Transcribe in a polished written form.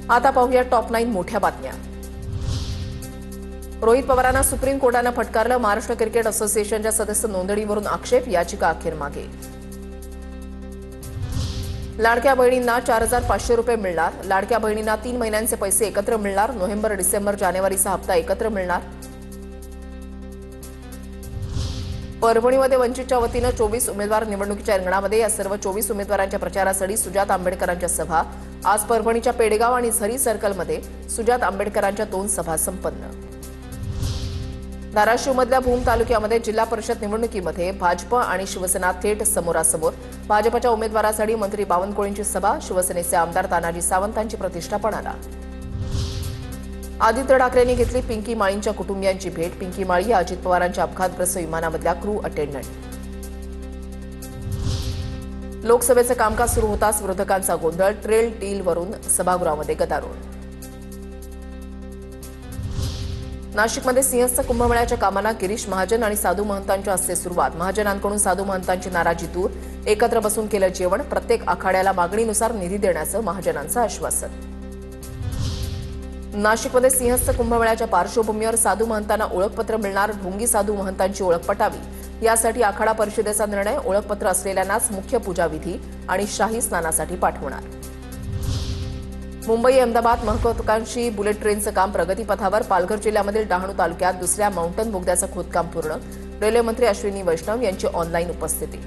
आता पाहूया टॉप 9 मोठ्या बातम्या। रोहित पवारांना सुप्रीम कोर्टानं फटकारलं। महाराष्ट्र क्रिकेट असोसिएशनच्या सदस्य नोंदणीवरून आक्षेप, याचिका अखेर मागे। लाडक्या बहिणींना 4,500 रुपये मिळणार। लाडक्या बहिणींना 3 महिन्यांचे पैसे एकत्र मिळणार। नोव्हेंबर, डिसेंबर, जानेवारीचा हप्ता एकत्र मिळणार। परभणीमध्ये वंचितच्या वतीनं 24 उमेदवार निवडणुकीच्या रिंगणामध्ये। या सर्व 24 उमेदवारांच्या प्रचारासाठी सुजात आंबेडकरांच्या सभा। आज परभणीच्या पेडगाव आणि झरी सर्कलमध्ये सुजात आंबेडकरांच्या 2 सभा संपन्न। धाराशिवमधल्या भूम तालुक्यामध्ये जिल्हा परिषद निवडणुकीमध्ये भाजप आणि शिवसेना थेट समोरासमोर। भाजपच्या उमेदवारासाठी मंत्री बावनकुळेंची सभा। शिवसेनेचे आमदार तानाजी सावंतांची प्रतिष्ठा पणाला। आदित्य ठाकरेंनी घेतली पिंकी माळींच्या कुटुंबियांची भेट। पिंकी माळी या अजित पवारांच्या अपघातग्रस्त विमानामधल्या क्रू अटेंडंट। लोकसभेचं कामकाज सुरू होताच विरोधकांचा गोंधळ। ट्रेल डीलवरून सभागृहामध्ये गदारोळ। नाशिकमध्ये सिंहस्थ कुंभमेळ्याच्या कामांना गिरीश महाजन आणि साधू महंतांच्या हस्ते सुरुवात। महाजनांकडून साधू महंतांची नाराजी दूर। एकत्र बसून केलं जेवण। प्रत्येक आखाड्याला मागणीनुसार निधी देण्याचं महाजनांचं आश्वासन। नाशिकमध्ये सिंहस्थ कुंभमेळ्याच्या पार्श्वभूमीवर साधू महंतांना ओळखपत्र मिळणार। ढोंगी साधू महंतांची ओळख पटावी यासाठी आखाडा परिषदेचा निर्णय। ओळखपत्र असलेल्यांनाच मुख्य पूजाविधी आणि शाही स्नानासाठी पाठवणार। मुंबई अहमदाबाद महत्त्वाकांक्षी बुलेट ट्रेनचं काम प्रगतीपथावर। पालघर जिल्ह्यामधील डहाणू तालुक्यात दुसऱ्या माउंटन बोगद्याचं खोदकाम पूर्ण। रेल्वे मंत्री अश्विनी वैष्णव यांची ऑनलाईन उपस्थिती।